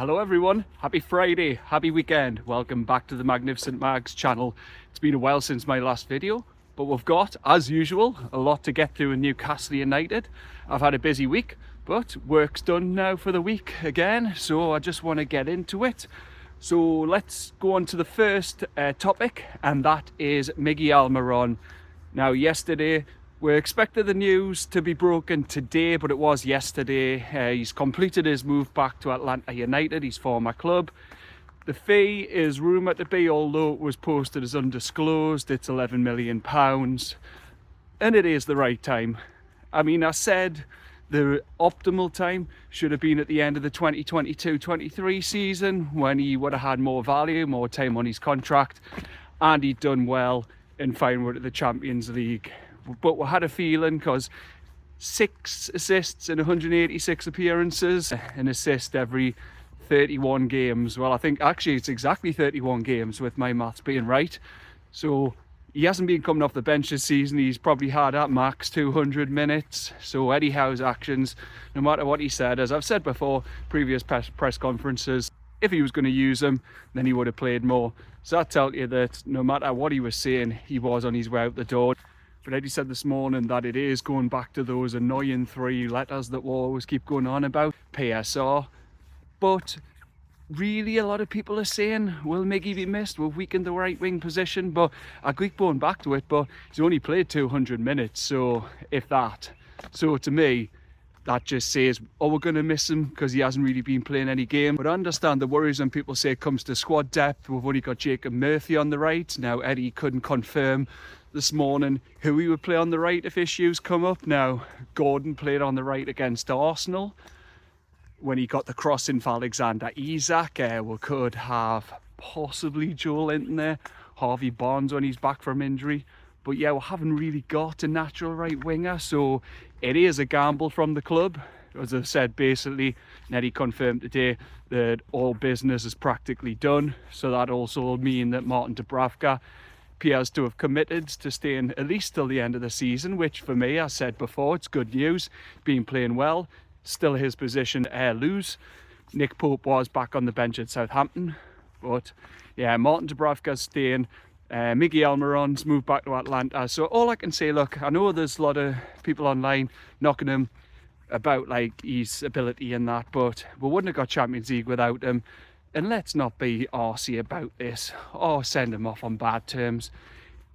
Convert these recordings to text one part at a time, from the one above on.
Hello everyone, happy Friday, happy weekend. Welcome back to the Magnificent Mags channel. It's been a while since my last video, but we've got, as usual, a lot to get through in Newcastle United. I've had a busy week, but work's done now for the week again, so I just want to get into it. So let's go on to the first topic, and that is Miggy Almirón. Now yesterday, we expected the news to be broken today, but it was yesterday. He's completed his move back to Atlanta United, his former club. The fee is rumoured to be, although it was posted as undisclosed, it's £11 million. And it is the right time. I mean, I said the optimal time should have been at the end of the 2022-23 season, when he would have had more value, more time on his contract, and he'd done well in finding to the Champions League. But we had a feeling, because 6 assists in 186 appearances, an assist every 31 games. Well, I think actually it's exactly 31 games with my maths being right. So he hasn't been coming off the bench this season. He's probably had at max 200 minutes. So Eddie Howe's actions, no matter what he said, as I've said before, previous press conferences, if he was going to use him, then he would have played more. So that tells you that no matter what he was saying, he was on his way out the door. But Eddie said this morning that it is going back to those annoying 3 letters that we'll always keep going on about, PSR. But really a lot of people are saying, will Miggy be missed? We've weakened the right wing position. But I keep going back to it, but he's only played 200 minutes, so if that. So to me, that just says, oh, we're going to miss him because he hasn't really been playing any game. But I understand the worries when people say it comes to squad depth. We've only got Jacob Murphy on the right. Now, Eddie couldn't confirm this morning who he would play on the right if issues come up. Now, Gordon played on the right against Arsenal when he got the crossing for Alexander Isak. We could have possibly Joelinton there, Harvey Barnes when he's back from injury. But yeah, we haven't really got a natural right winger, so it is a gamble from the club. As I've said, basically, Eddie confirmed today that all business is practically done. So that also will mean that Martin Dubravka appears to have committed to staying at least till the end of the season, which for me, as I said before, it's good news. Been playing well, still his position lose. Nick Pope was back on the bench at Southampton, but yeah, Martin Dubravka's staying. Miggy Almirón's moved back to Atlanta. So all I can say, look, I know there's a lot of people online knocking him about like his ability and that, but we wouldn't have got Champions League without him. And let's not be arsey about this or send him off on bad terms.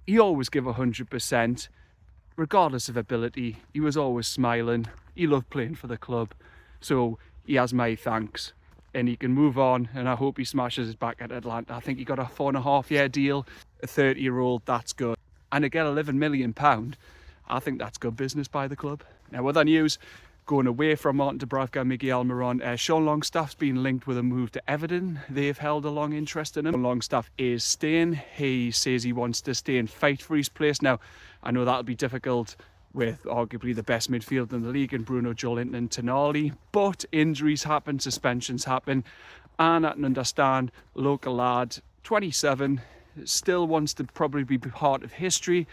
He always give 100%, regardless of ability. He was always smiling. He loved playing for the club. So he has my thanks. And he can move on, and I hope he smashes it back at Atlanta. I think he got a 4.5-year deal, a 30-year-old, that's good. And to get £11 million, I think that's good business by the club. Now, with that news, going away from Martin Dubravka, Miggy Almirón, Sean Longstaff's been linked with a move to Everton. They've held a long interest in him. Longstaff is staying. He says he wants to stay and fight for his place. Now, I know that'll be difficult with arguably the best midfield in the league in Bruno, Joelinton and Tonali, but injuries happen, suspensions happen, and I can understand local lad, 27, still wants to probably be part of history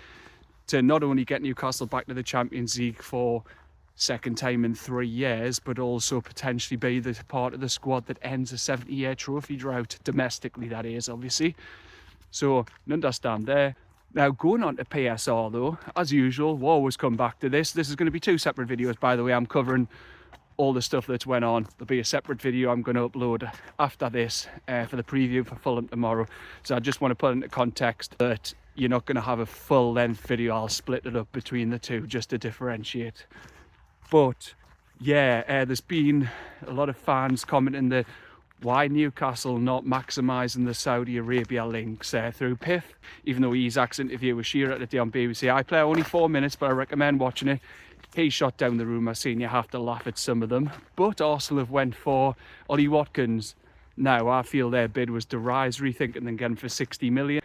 to not only get Newcastle back to the Champions League for second time in 3 years, but also potentially be the part of the squad that ends a 70-year trophy drought, domestically that is, obviously. So, I understand there. Now, going on to PSR though, as usual, we'll always come back to this. This is going to be 2 separate videos, by the way. I'm covering all the stuff that's went on. There'll be a separate video I'm going to upload after this for the preview for Fulham tomorrow. So I just want to put into context that you're not going to have a full-length video. I'll split it up between the 2 just to differentiate. But yeah, there's been a lot of fans commenting that why Newcastle not maximising the Saudi Arabia links through PIF, even though Isak's interview with Shearer today on BBC iPlayer, only 4 minutes, but I recommend watching it. He shot down the rumour, saying you have to laugh at some of them. But Arsenal have went for Ollie Watkins. Now, I feel their bid was derisory, thinking they can get him for 60 million.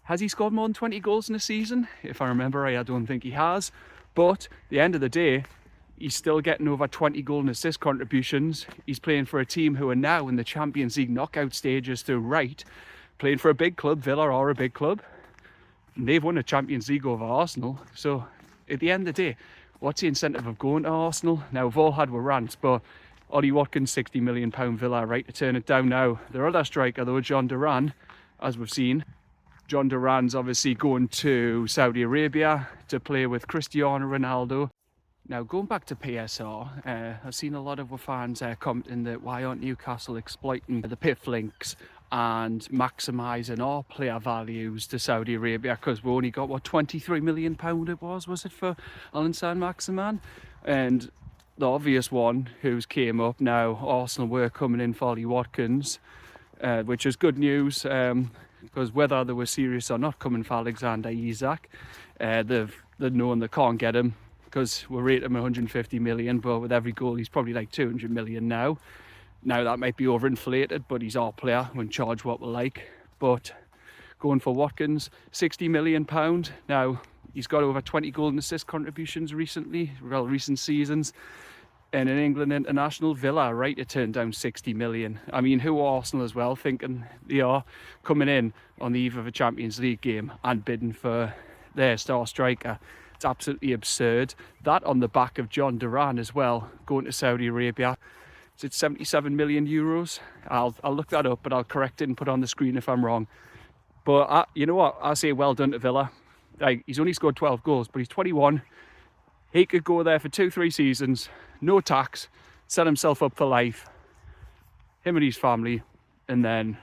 Has he scored more than 20 goals in a season? If I remember right, I don't think he has. But at the end of the day, he's still getting over 20 goal and assist contributions. He's playing for a team who are now in the Champions League knockout stages to right. Playing for a big club, Villa are a big club. And they've won a Champions League over Arsenal. So at the end of the day, what's the incentive of going to Arsenal? Now, we've all had our rants, but Ollie Watkins, £60 million Villa, right to turn it down now. Their other striker though, John Duran, as we've seen. John Duran's obviously going to Saudi Arabia to play with Cristiano Ronaldo. Now, going back to PSR, I've seen a lot of fans commenting that why aren't Newcastle exploiting the PIF links and maximising our player values to Saudi Arabia, because we only got, what, £23 million it was it, for Al-Insan Maximan? And the obvious one who's came up now, Arsenal were coming in for Ollie Watkins, which is good news, because whether they were serious or not coming for Alexander Isak, they've known they can't get him, because we rate him 150 million, but with every goal he's probably like 200 million now. Now that might be overinflated, but he's our player, we can charge what we like. But going for Watkins, £60 million. Now he's got over 20 goal and assist contributions recent seasons. And in England international, Villa right to turn down 60 million. I mean, who are Arsenal as well thinking they are coming in on the eve of a Champions League game and bidding for their star striker? It's absolutely absurd. That on the back of John Duran as well, going to Saudi Arabia. Is it 77 million euros? I'll look that up, but I'll correct it and put it on the screen if I'm wrong. But you know what? I say well done to Villa. Like, he's only scored 12 goals, but he's 21. He could go there for 2-3 seasons, no tax, set himself up for life, him and his family, and then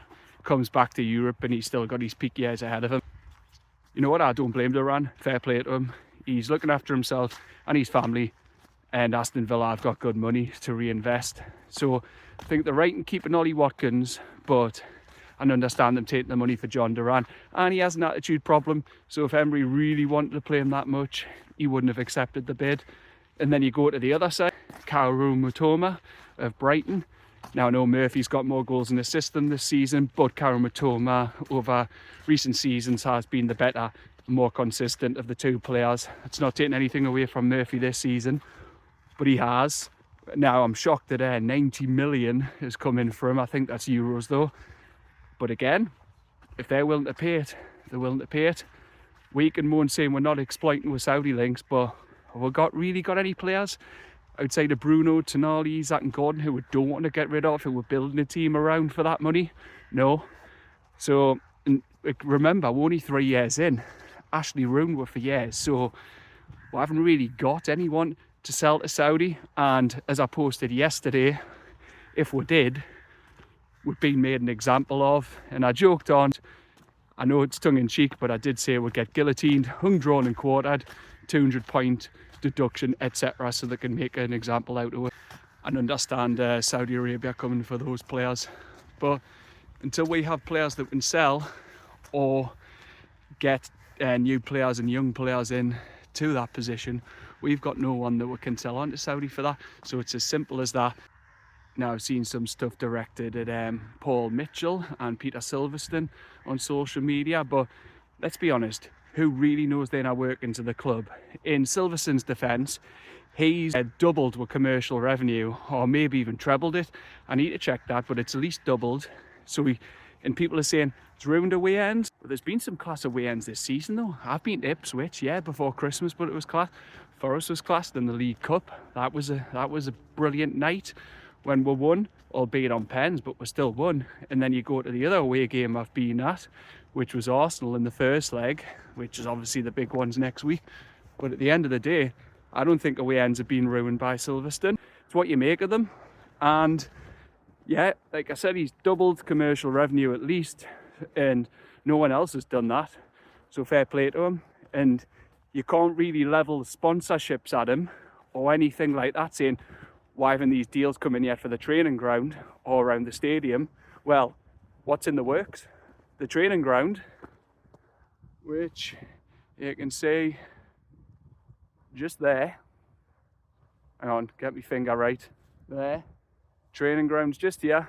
comes back to Europe and he's still got his peak years ahead of him. You know what? I don't blame Duran. Fair play to him. He's looking after himself and his family, and Aston Villa have got good money to reinvest. So I think they're right in keeping Ollie Watkins, but I understand them taking the money for John Duran, and he has an attitude problem. So if Emery really wanted to play him that much, he wouldn't have accepted the bid. And then you go to the other side, Kaoru Mitoma of Brighton. Now I know Murphy's got more goals and assists than this season, but Kaoru Mitoma over recent seasons has been the better, more consistent of the two players. It's not taking anything away from Murphy this season, but he has. Now I'm shocked that 90 million has come in for him. I think that's euros though. But again, if they're willing to pay it, they're willing to pay it. We can moan saying we're not exploiting with Saudi links, but have we really got any players outside of Bruno, Tonali, Isaac and Gordon who we don't want to get rid of, who we're building a team around for that money? No. So remember, we're only 3 years in. Ashley ruined were for years, so we haven't really got anyone to sell to Saudi. And as I posted yesterday, if we did, we've been made an example of. And I joked on, I know it's tongue-in-cheek, but I did say we'd get guillotined, hung, drawn and quartered, 200-point deduction, etc., so they can make an example out of it. And understand Saudi Arabia coming for those players. But until we have players that can sell or get new players and young players in to that position, we've got no one that we can sell on to Saudi for that. So it's as simple as that. Now I've seen some stuff directed at Paul Mitchell and Peter Silverstone on social media, but let's be honest, who really knows they're not working to the club? In Silverstone's defence, he's doubled with commercial revenue, or maybe even trebled it. I need to check that, but it's at least doubled. And people are saying it's ruined away ends. But there's been some class away ends this season though. I've been to Ipswich, yeah, before Christmas, but it was class. Forest was classed in the League Cup. That was a brilliant night when we won, albeit on pens, but we still won. And then you go to the other away game I've been at, which was Arsenal in the first leg, which is obviously the big ones next week. But at the end of the day, I don't think away ends have been ruined by Silverstone. It's what you make of them. And yeah, like I said, he's doubled commercial revenue at least, and no one else has done that. So fair play to him. And you can't really level sponsorships at him or anything like that, saying, why haven't these deals come in yet for the training ground or around the stadium? Well, what's in the works? The training ground, which you can see just there. Hang on, get my finger right. There. Training ground's just here.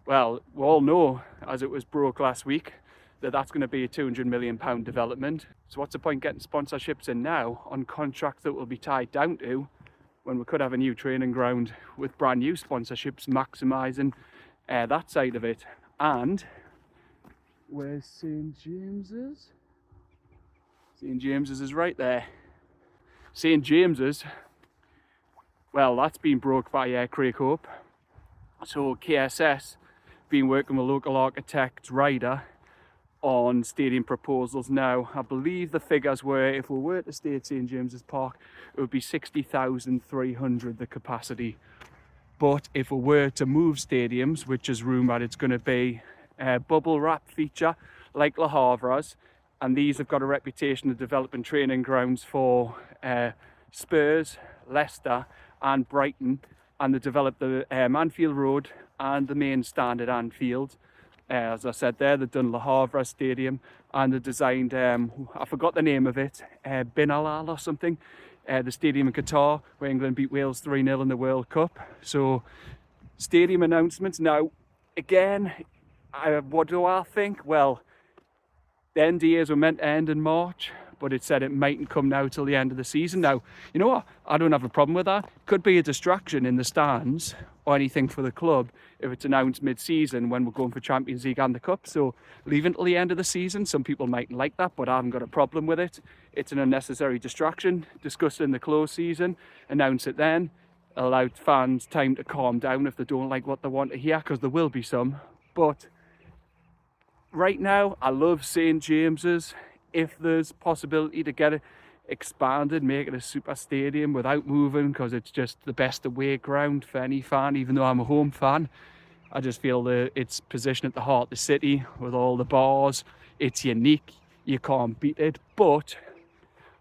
Well, we all know, as it was broke last week, that that's going to be a £200 million development. So what's the point getting sponsorships in now on contracts that will be tied down to, when we could have a new training ground with brand new sponsorships, maximising that side of it? And where's St James's? St James's is right there. St James's Well, that's been broke by Craig Hope. So KSS been working with local architect Ryder on stadium proposals now. I believe the figures were, if we were to stay at St James's Park, it would be 60,300 the capacity. But if we were to move stadiums, which is rumoured it's going to be a bubble wrap feature like Le Havre's, and these have got a reputation of developing training grounds for Spurs, Leicester and Brighton, and they developed the Anfield Road and the main stand at Anfield. As I said there, they've done Le Havre Stadium, and they designed, I forgot the name of it, Bin Alal or something, the stadium in Qatar where England beat Wales 3-0 in the World Cup. So stadium announcements. Now again, what do I think? Well, the NDAs were meant to end in March, but it said it mightn't come now till the end of the season. Now, you know what? I don't have a problem with that. Could be a distraction in the stands or anything for the club if it's announced mid-season when we're going for Champions League and the Cup. So leave it until the end of the season. Some people mightn't like that, but I haven't got a problem with it. It's an unnecessary distraction. Discuss it in the close season, announce it then, allow fans time to calm down if they don't like what they want to hear, because there will be some. But right now, I love St James's. If there's possibility to get it expanded, make it a super stadium without moving, because it's just the best away ground for any fan, even though I'm a home fan. I just feel that its position at the heart of the city with all the bars, it's unique, you can't beat it. But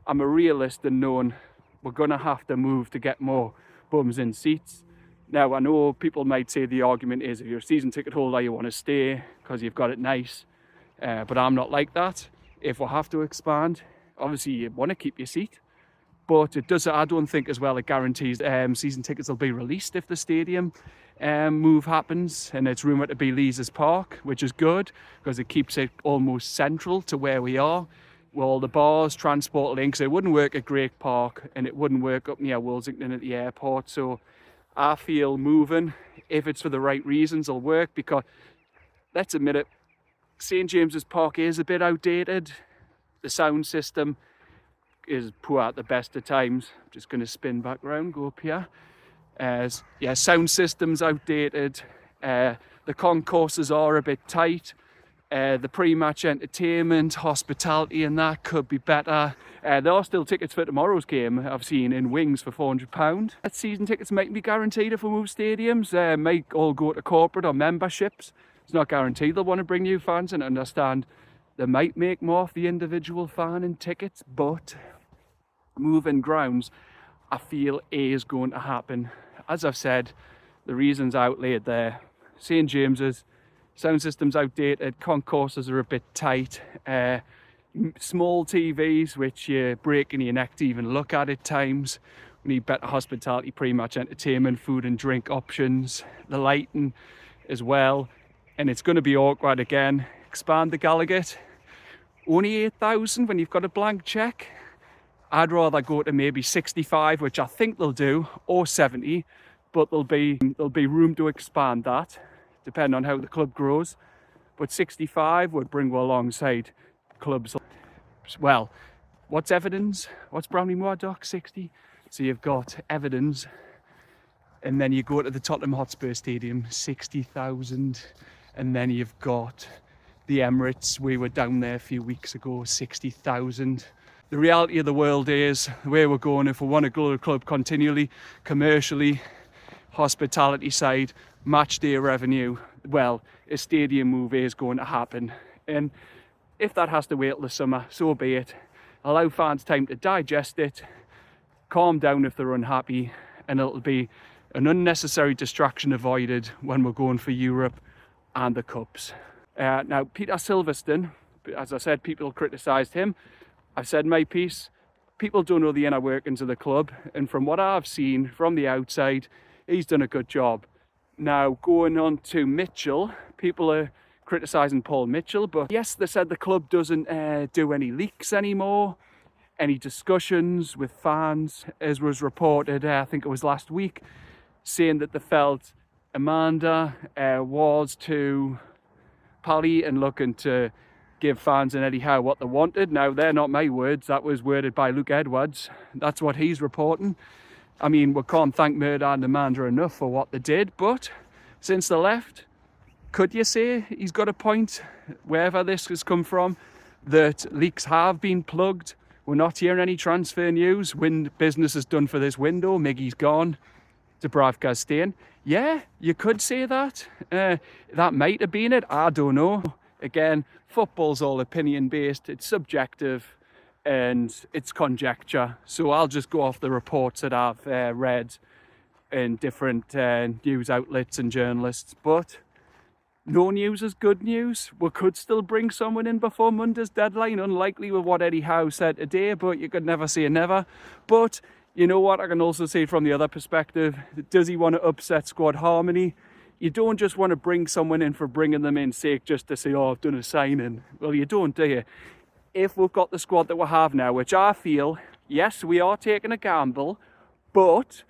I'm a realist in knowing we're going to have to move to get more bums in seats. Now, I know people might say the argument is if you're a season ticket holder, you want to stay because you've got it nice. But I'm not like that. If we have to expand, obviously you want to keep your seat, but it does. I don't think as well it guarantees season tickets will be released if the stadium move happens, and it's rumoured to be Eales Park, which is good because it keeps it almost central to where we are. With all the bars, transport links, it wouldn't work at Great Park and it wouldn't work up near Woolsington at the airport. So I feel moving, if it's for the right reasons, will work, because let's admit it, St James's Park is a bit outdated. The sound system is poor at the best of times. I'm just going to spin back round, go up here. Yeah, sound system's outdated. The concourses are a bit tight. The pre-match entertainment, hospitality and that could be better. There are still tickets for tomorrow's game, I've seen, in Wings for £400. Season tickets might be guaranteed if we move stadiums. Might all go to corporate or memberships. It's not guaranteed they'll want to bring new fans, and understand they might make more for the individual fan in tickets, but moving grounds, I feel, is going to happen. As I've said, the reasons outlaid there. St James's, sound system's outdated, concourses are a bit tight, small TVs which you're breaking your neck to even look at times. We need better hospitality, pre-match entertainment, food and drink options, the lighting as well. And it's going to be awkward again. Expand the Gallagher. Only 8,000 when you've got a blank cheque. I'd rather go to maybe 65, which I think they'll do, or 70, but there'll be room to expand that, depending on how the club grows. But 65 would bring well alongside clubs. Well, what's Everton's? What's Brownlee Moor Dock? 60. So you've got Everton's, and then you go to the Tottenham Hotspur Stadium, 60,000. And then you've got the Emirates. We were down there a few weeks ago, 60,000. The reality of the world is where we're going. If we want to grow the club continually, commercially, hospitality side, match day revenue, well, a stadium move is going to happen. And if that has to wait till the summer, so be it. Allow fans time to digest it, calm down if they're unhappy, and it'll be an unnecessary distraction avoided when we're going for Europe and the Cups. Now, Peter Silverstone, as I said, people criticised him. I've said my piece. People don't know the inner workings of the club, and from what I've seen from the outside, he's done a good job. Now, going on to Mitchell, people are criticising Paul Mitchell, but yes, they said the club doesn't do any leaks anymore, any discussions with fans, as was reported, I think it was last week, saying that they felt Amanda was too pally and looking to give fans and Eddie Howe what they wanted. Now, they're not my words. That was worded by Luke Edwards. That's what he's reporting. I mean, we can't thank Murder and Amanda enough for what they did, but since they left, could you say he's got a point, wherever this has come from, that leaks have been plugged? We're not hearing any transfer news. Business is done for this window. Miggy's gone. Dubravka's staying. Yeah, you could say that. That might have been it. I don't know. Again, football's all opinion-based. It's subjective and it's conjecture. So I'll just go off the reports that I've read in different news outlets and journalists. But no news is good news. We could still bring someone in before Monday's deadline. Unlikely with what Eddie Howe said today, but you could never say never. But you know what? I can also see from the other perspective, does he want to upset squad harmony? You don't just want to bring someone in for bringing them in sake just to say, oh, I've done a signing. Well, you don't, do you? If we've got the squad that we have now, which I feel, yes, we are taking a gamble, but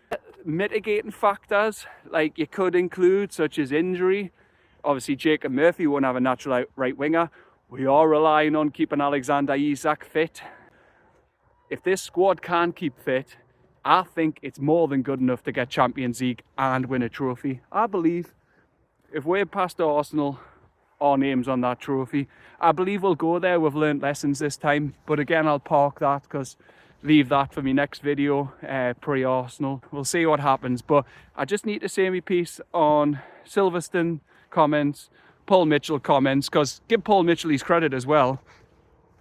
mitigating factors like you could include, such as injury. Obviously, Jacob Murphy won't have a natural right winger. We are relying on keeping Alexander Isak fit. If this squad can keep fit, I think it's more than good enough to get Champions League and win a trophy. I believe if we're past Arsenal, our name's on that trophy. I believe we'll go there. We've learned lessons this time. But again, I'll park that because leave that for my next video, pre-Arsenal. We'll see what happens. But I just need to say my piece on Silverstone comments, Paul Mitchell comments, because give Paul Mitchell his credit as well.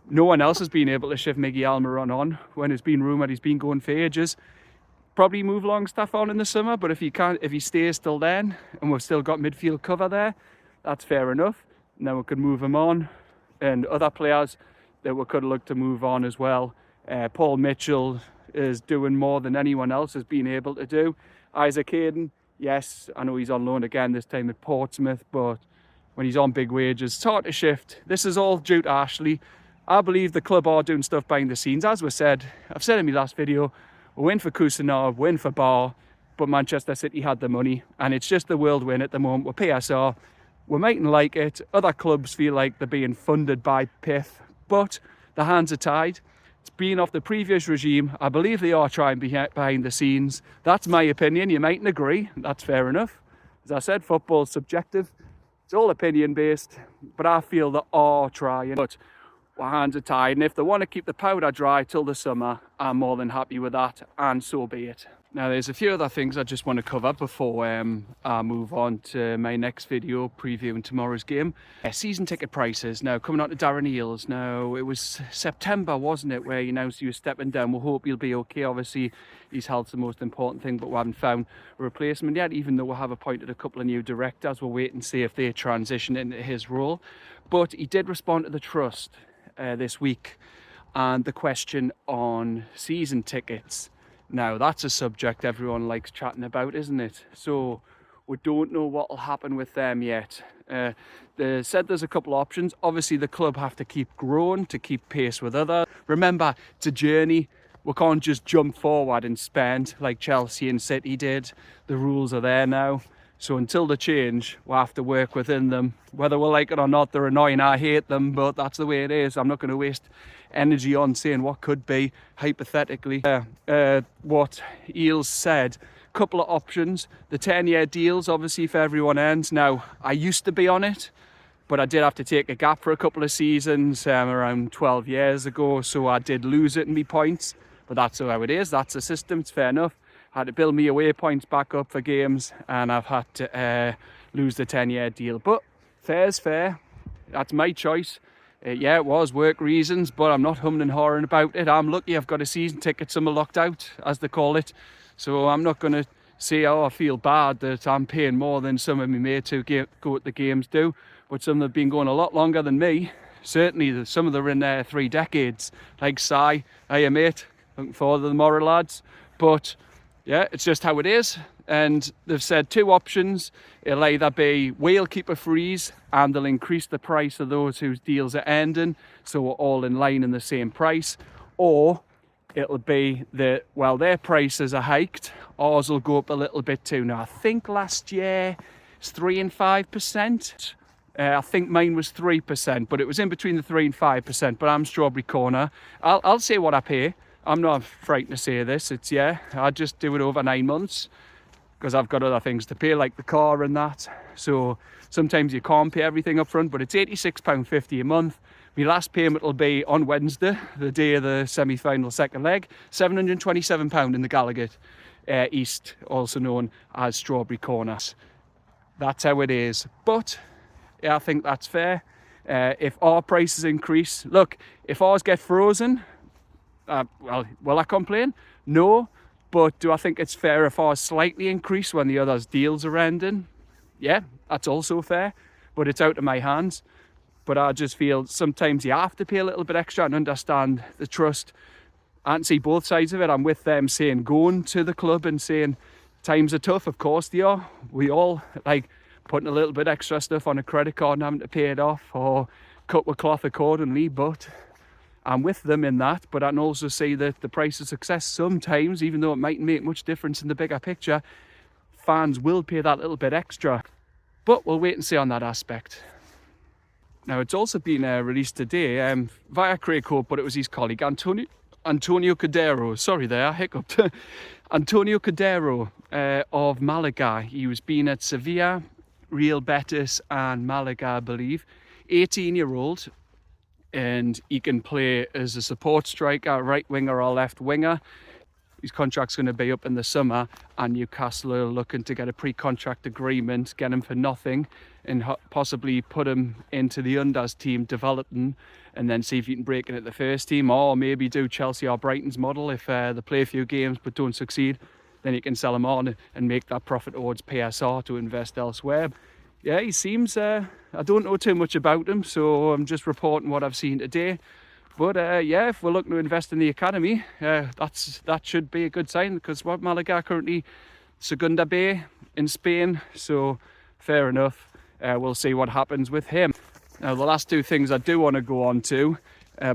No one else has been able to shift Miggy Almirón on when it's been rumoured he's been going for ages. Probably move Longstaff on in the summer, but if he stays till then and we've still got midfield cover there, that's fair enough. And then we could move him on, and other players that we could look to move on as well. Paul Mitchell is doing more than anyone else has been able to do. Isaac Hayden, yes, I know he's on loan again this time at Portsmouth, but when he's on big wages, it's hard to shift. This is all due to Ashley. I believe the club are doing stuff behind the scenes. As we said, I've said in my last video, we win for Kusanov, win for Bar, but Manchester City had the money, and it's just the world win at the moment. We're PSR. We mightn't like it. Other clubs feel like they're being funded by PIF, but the hands are tied. It's been off the previous regime. I believe they are trying behind the scenes. That's my opinion. You mightn't agree. That's fair enough. As I said, football's subjective. It's all opinion based, but I feel they are trying. But our hands are tied, and if they want to keep the powder dry till the summer, I'm more than happy with that, and so be it. Now, there's a few other things I just want to cover before I move on to my next video previewing tomorrow's game. Season ticket prices. Now, coming on to Darren Eales. Now, it was September, wasn't it, where he announced he was stepping down. We'll hope he'll be okay. Obviously, his health's the most important thing, but we haven't found a replacement yet, even though we have appointed a couple of new directors. We'll wait and see if they transition into his role. But he did respond to the Trust this week, and the question on season tickets. Now, that's a subject everyone likes chatting about, isn't it? So we don't know what will happen with them yet. They said there's a couple of options. Obviously, the club have to keep growing to keep pace with others. Remember, it's a journey. We can't just jump forward and spend like Chelsea and City did. The rules are there now. So until they change, we'll have to work within them. Whether we like it or not, they're annoying. I hate them, but that's the way it is. I'm not going to waste energy on saying what could be, hypothetically. What Eales said, couple of options. The 10-year deals, obviously, for everyone ends. Now, I used to be on it, but I did have to take a gap for a couple of seasons around 12 years ago, so I did lose it in me points. But that's how it is. That's the system. It's fair enough. I had to build me away points back up for games, and I've had to lose the 10-year deal. But fair's fair. That's my choice. Yeah, it was work reasons, but I'm not humming and hawing about it. I'm lucky I've got a season ticket, summer locked out, as they call it. So I'm not going to say, oh, I feel bad that I'm paying more than some of my mates who go to the games do. But some have been going a lot longer than me. Certainly, some of them are in there 3 decades. Like Si, hey mate, looking forward to the Moral lads. But yeah, it's just how it is. And they've said 2 options. It'll either be we'll keep a freeze and they'll increase the price of those whose deals are ending, so we're all in line in the same price. Or it'll be that, well, their prices are hiked, ours will go up a little bit too. Now, I think last year it's 3 and 5%. I think mine was 3%, but it was in between the 3 and 5%. But I'm Strawberry Corner. I'll say what I pay. I'm not frightened to say this. It's, yeah, I just do it over 9 months because I've got other things to pay, like the car and that. So sometimes you can't pay everything up front, but it's £86.50 a month. My last payment will be on Wednesday, the day of the semi-final second leg, £727 in the Gallagher East, also known as Strawberry Corners. That's how it is. But yeah, I think that's fair. If our prices increase, look, if ours get frozen, well, will I complain? No. But do I think it's fair if ours slightly increase when the others' deals are ending? Yeah, that's also fair. But it's out of my hands. But I just feel sometimes you have to pay a little bit extra and understand the trust. I can see both sides of it. I'm with them saying going to the club and saying times are tough. Of course they are. We all like putting a little bit extra stuff on a credit card and having to pay it off or cut with cloth accordingly. But I'm with them in that. But I can also see that the price of success sometimes, even though it mightn't make much difference in the bigger picture, fans will pay that little bit extra. But we'll wait and see on that aspect. Now, it's also been released today via Craig Hope, but it was his colleague, Antonio Cordero. Sorry there, I hiccuped. Antonio Cordero of Malaga. He was been at Sevilla, Real Betis and Malaga, I believe. 18-year-old. And he can play as a support striker, right winger or left winger. His contract's going to be up in the summer, and Newcastle are looking to get a pre-contract agreement, get him for nothing, and possibly put him into the unders team, develop him, and then see if he can break in at the first team, or maybe do Chelsea or Brighton's model. If they play a few games but don't succeed, then you can sell him on and make that profit towards PSR to invest elsewhere. Yeah, he seems, I don't know too much about him, so I'm just reporting what I've seen today. But yeah, if we're looking to invest in the academy, that should be a good sign, because what Malaga are currently Segunda B in Spain, so fair enough. We'll see what happens with him. Now, the last two things I do want to go on to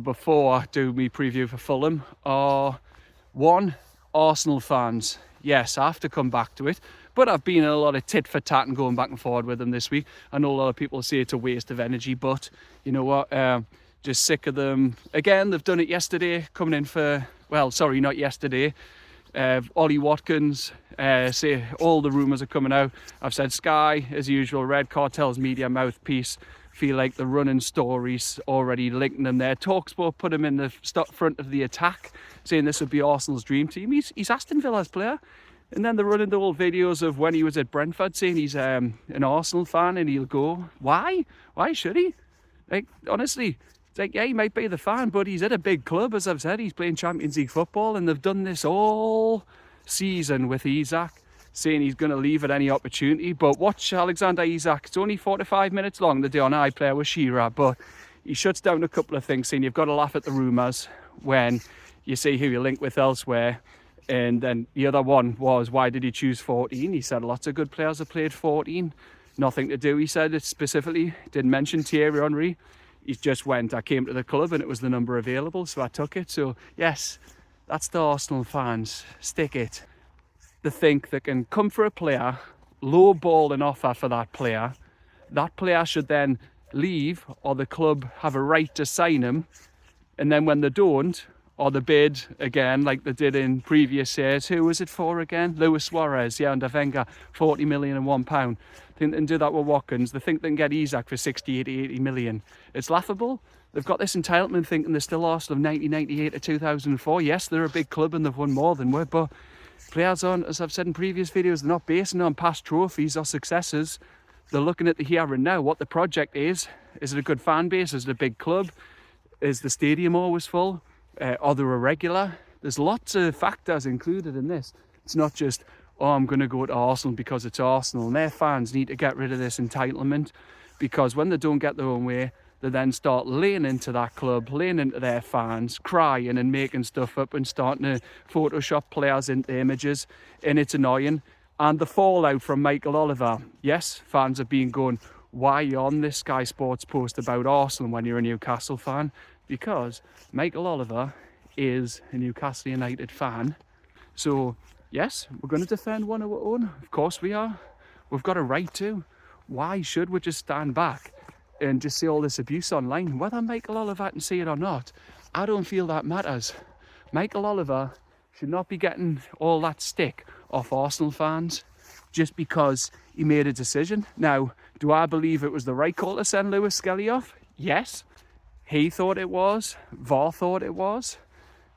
before I do my preview for Fulham are, one, Arsenal fans. Yes, I have to come back to it, but I've been in a lot of tit for tat and going back and forward with them this week. I know a lot of people say it's a waste of energy, but you know what? Just sick of them. Again, they've done it yesterday, coming in for, well, sorry, not yesterday. Ollie Watkins, say all the rumours are coming out. I've said Sky, as usual, Red Cartel's media mouthpiece, feel like the running stories already linking them there. TalkSport put him in the front of the attack, saying this would be Arsenal's dream team. He's Aston Villa's player. And then they're running the old videos of when he was at Brentford, saying he's an Arsenal fan and he'll go. Why? Why should he? Like, honestly, it's like, yeah, he might be the fan, but he's at a big club, as I've said. He's playing Champions League football, and they've done this all season with Isak, saying he's going to leave at any opportunity. But watch Alexander Isak. It's only 45 minutes long, the day on iPlayer with Shearer, but he shuts down a couple of things, saying you've got to laugh at the rumours when you see who you link with elsewhere. And then the other one was, why did he choose 14? He said lots of good players have played 14. Nothing to do, he said it specifically. Didn't mention Thierry Henry. He just went, I came to the club and it was the number available, so I took it. So yes, that's the Arsenal fans. Stick it. They think they can come for a player, low ball an offer for that player should then leave, or the club have a right to sign him. And then when they don't, or the bid again, like they did in previous years. Who was it for again? Luis Suarez, yeah, under Wenger, 40 million and £1. I think they can do that with Watkins. They think they can get Isak for 60, 80 million. It's laughable. They've got this entitlement thinking they're still Arsenal of 1998 to 2004. Yes, they're a big club and they've won more than we, but players aren't, as I've said in previous videos, they're not basing on past trophies or successes. They're looking at the here and now, what the project is. Is it a good fan base? Is it a big club? Is the stadium always full? Are they a regular? There's lots of factors included in this. It's not just, oh, I'm going to go to Arsenal because it's Arsenal. And their fans need to get rid of this entitlement, because when they don't get their own way, they then start laying into that club, laying into their fans, crying and making stuff up and starting to Photoshop players into images. And it's annoying. And the fallout from Michael Oliver. Yes, fans have been going, why are you on this Sky Sports post about Arsenal when you're a Newcastle fan? Because Michael Oliver is a Newcastle United fan. So, yes, we're going to defend one of our own. Of course we are. We've got a right to. Why should we just stand back and just see all this abuse online? Whether Michael Oliver can see it or not, I don't feel that matters. Michael Oliver should not be getting all that stick off Arsenal fans just because he made a decision. Now, do I believe it was the right call to send Lewis Skelly off? Yes. He thought it was. VAR thought it was.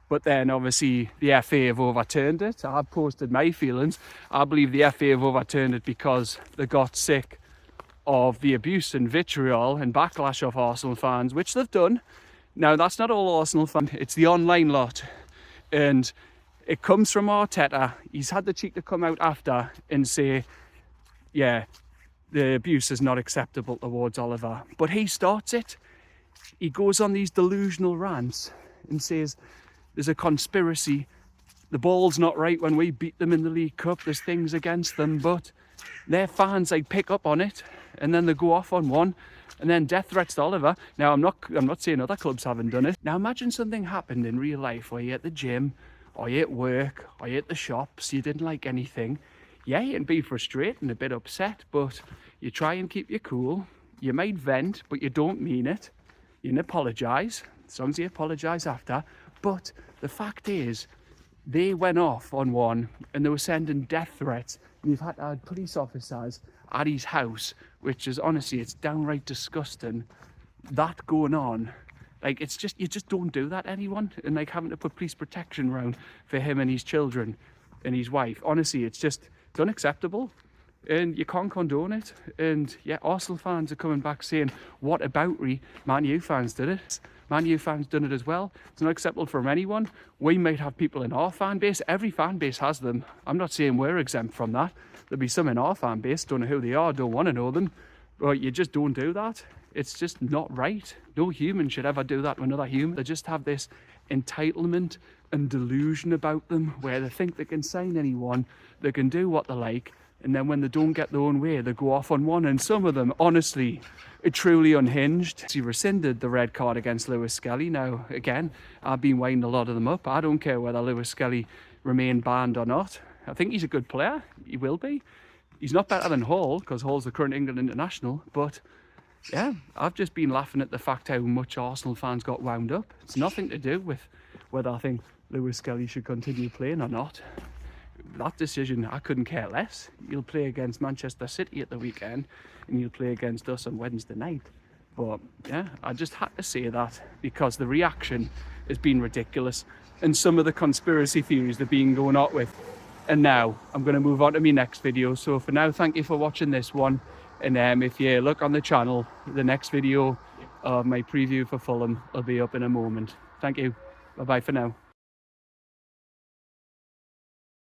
But then obviously the FA have overturned it. I've posted my feelings. I believe the FA have overturned it because they got sick of the abuse and vitriol and backlash of Arsenal fans, which they've done. Now, that's not all Arsenal fans. It's the online lot. And it comes from Arteta. He's had the cheek to come out after and say, yeah, the abuse is not acceptable towards Oliver. But he starts it. He goes on these delusional rants and says, there's a conspiracy. The ball's not right when we beat them in the League Cup. There's things against them, but their fans, like, pick up on it and then they go off on one and then death threats to Oliver. Now, I'm not saying other clubs haven't done it. Now, imagine something happened in real life where you're at the gym or you're at work or you're at the shops, you didn't like anything. Yeah, you'd be frustrated and a bit upset, but you try and keep your cool. You might vent, but you don't mean it. You apologise, as long as you apologise after. But the fact is, they went off on one and they were sending death threats. And you've had to have police officers at his house, which is, honestly, it's downright disgusting. That going on, like, it's just, you just don't do that, anyone. And like having to put police protection around for him and his children and his wife. Honestly, it's unacceptable. And you can't condone it. And yeah, Arsenal fans are coming back saying, what about Man U fans did it? Man U fans done it as well. It's not acceptable from anyone. We might have people in our fan base. Every fan base has them. I'm not saying we're exempt from that. There'll be some in our fan base, don't know who they are, don't want to know them. But you just don't do that. It's just not right. No human should ever do that to another human. They just have this entitlement and delusion about them where they think they can sign anyone, they can do what they like, and then when they don't get their own way, they go off on one. And some of them, honestly, are truly unhinged. He rescinded the red card against Lewis Skelly. Now, again, I've been winding a lot of them up. I don't care whether Lewis Skelly remain banned or not. I think he's a good player. He will be. He's not better than Hall, because Hall's the current England international. But yeah, I've just been laughing at the fact how much Arsenal fans got wound up. It's nothing to do with whether I think Lewis Skelly should continue playing or not. That decision, I couldn't care less. You'll play against Manchester City at the weekend and you'll play against us on Wednesday night. But yeah, I just had to say that because the reaction has been ridiculous and some of the conspiracy theories they've been going on with. And now I'm going to move on to my next video. So for now, thank you for watching this one. And if you look on the channel, the next video of my preview for Fulham will be up in a moment. Thank you. Bye-bye for now.